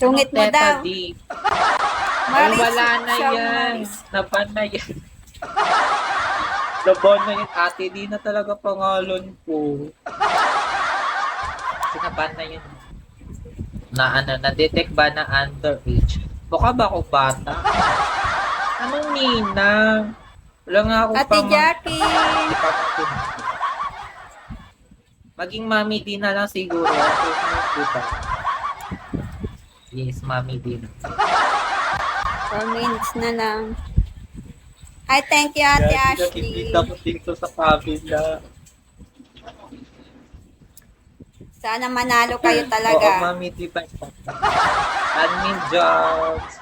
Sungit mo Teta daw. D? Ay, Maris, wala na Shaw yan. Maris. Naban na yan. Naban na yan. Ate D na talaga pangalan ko. Sinaban na yun. Na-detect ba na underage? Mukha ba ako bata? Anong ninang? Wala nga ako Ate Jackie. Maging mami din na lang siguro. Yes, mami din. 4 minutes na lang. Ay, thank you, Ate Ashley. Nakikita ko dito sa kabila. Sana manalo kayo Oo, talaga. mami, di ba? Admin jobs.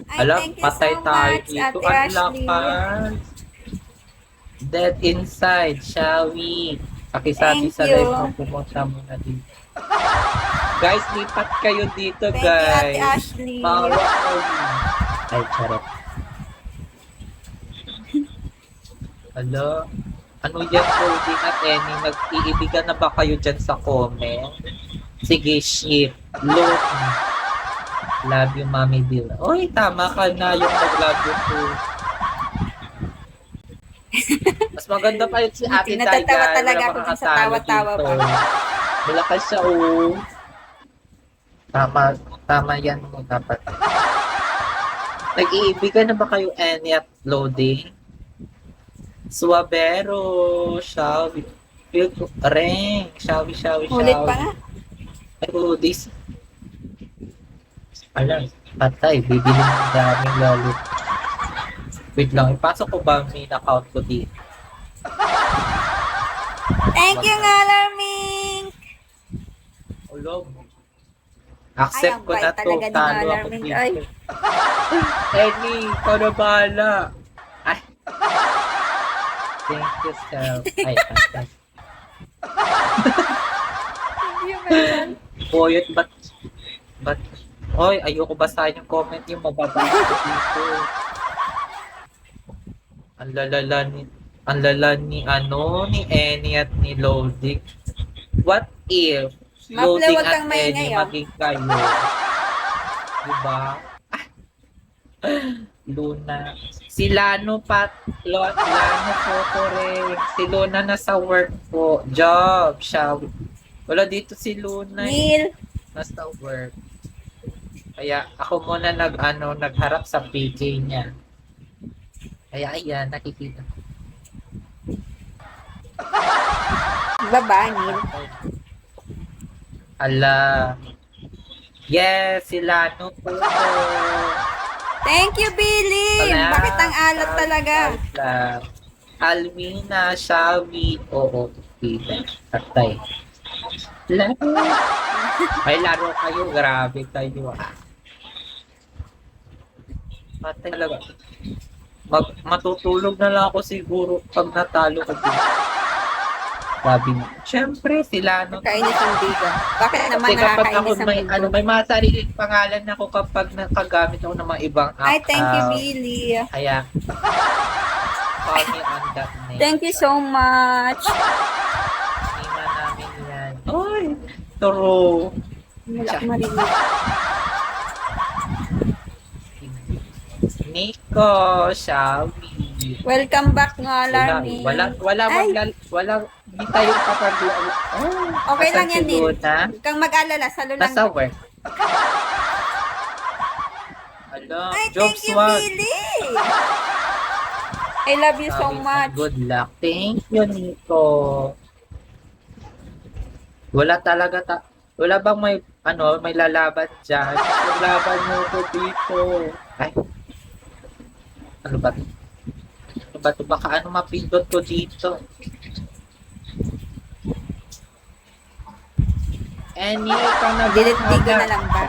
Ay, Alam, thank you patay so tayo much, dito. Ate Ang Ashley. lakas. Dead inside, shall we? Pakisabi Thank sa you. live mo, pumunta muna dito. Guys, lipat kayo dito, Thank you, Ate guys. Ashley. Pawak kayo. Ay, charot. Hello? Ano yan, Cody at Annie? Nag-iibigan na ba kayo dyan sa comment? Sige, shit. Look. Love you, Mami Bill. Oy, tama ka na yung nag-love you too. Mas maganda pa yun si Ate Dai, Natatawa guys. talaga Wala ako dun sa makakatalo tawa-tawa dito. pa. Malakas siya, oh. Tama yan mo dapat. Nag-iibigan na ba kayo, Annie at Loading? Suabero, shall we? Ring, shall we? Ulit pa nga. Ay, this. Alam, patay, bibili ng daming lalo. Wait lang, ipasok ko ba ang main account ko dito? Thank you nga, Larming. Ulog. Accept Ay, ang ko na bait to. talaga ni Talo ako Alarming. dito. Ay. Annie, ikaw na bahala. Ay. Thank you, self. Ay, patay. Thank you, man. Boyot, ba't, oy, ayoko basahin yung comment yung mababasa ko dito. Ang lalala ni Annie at ni Loading. What if Maple, Loading wag at kang maingay, Annie oh. maging kayo? Diba? Luna. Si Lano po rin. Si Luna nasa work po. Job. Siya. Wala dito si Luna. Neil. Nasa work. Kaya ako muna nagharap sa PJ niya. Kaya ayan, nakikita. Baba, Neil. Ala. Yes, si Lano po. Thank you, Billy. Wala. Bakit ang alat talaga? Wala. Alwina, Shawi. Oo, kita. Patay. Laro. Ay, laro kayo. Grabe kayo. Patay talaga. Matutulog na lang ako siguro pag natalo ko dito. Sabi mo. Siyempre, sila Kainis ang biga. Bakit naman Kasi kapag ako nakakainis ang biga? may mga sariling pangalan ako kapag nakagamit ako ng mga ibang account. Ay, thank you, Billy. Kaya, call me on that name. Thank you so much. Hindi na namin yan. Ay, turo. Wala ko marinig. Nico, Shawi. Welcome back nga, Larming. Wala, hindi tayo kapag Okay lang yan, Neil. Luna? Huwag kang mag-alala. Salo lang. Nasa work. Hello, Ay, Job thank you, Swag. Billy. I love you so Sabi mo, much. good luck. Thank you, Nico. Wala talaga wala bang may lalaban dyan? Lalaban mo ko dito. Ay. Ano ba? Ano ba ito? Baka mapindot ko dito. Any ka na Delete ko na lang ba?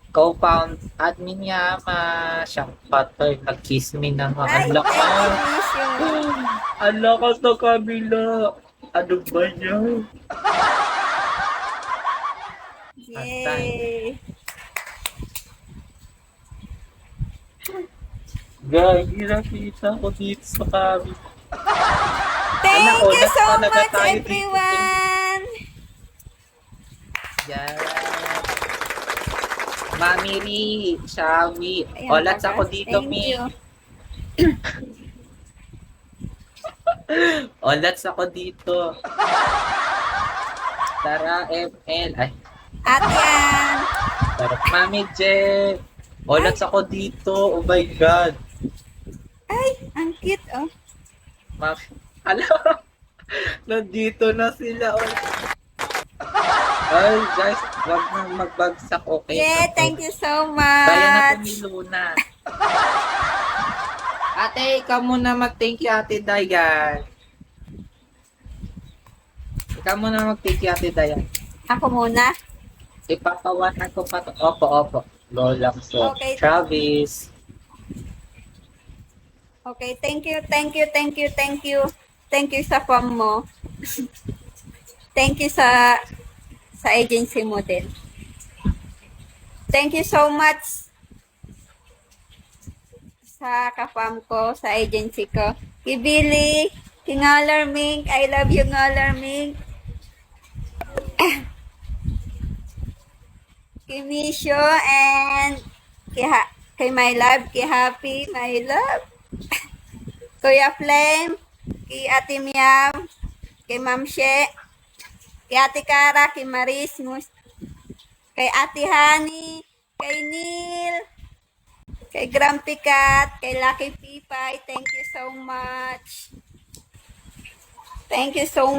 Co-found admin Yama. Siyang patay. Nag-kiss me na nga. Ay, Ang lakas. thank you, miss you. Ang lakas na kabila. Ano ba yan? Yay. Guys, nakita ko dito sa kabila. Thank you so talaga much, tayo dito. everyone. Yan. Mami Ri, Shawi. Ayan, O, let's ako bagas. dito, Thank Mi. you. O, let's ako dito. Tara, ML. Ay, Ate Ann. tara. Mami J. O, let's ako dito. Oh my God. Ay, ang cute, oh. Hala, nandito na sila. Oh. Ay, guys, wag na magbagsak. Okay. Yeah, na to. thank you so Kaya na to much. ni Luna. Ate, ikaw muna mag-thank you, Ate Dayan. Ikaw muna mag-thank you, Ate Dayan. Ako muna. Ipapawanan ko pa to. Opo, opo. Lola so. Okay. Travis. Okay, thank you, thank you, thank you, thank you. Thank you sa fam mo. Thank you sa agency mo din. Thank you so much sa ka-fam ko, sa agency ko. Kay Billy, kay Ngalarming, I love you Ngalarming. Kay Misho and kay my love, kay Happy, my love. Kuya Flame, kay Ate Miam, kay Ma'am She, kay Ate Kara, kay Maris, kay Ate Honey, kay Neil, kay Grumpy Cat, kay Lucky Pipay, thank you so much. Thank you so much.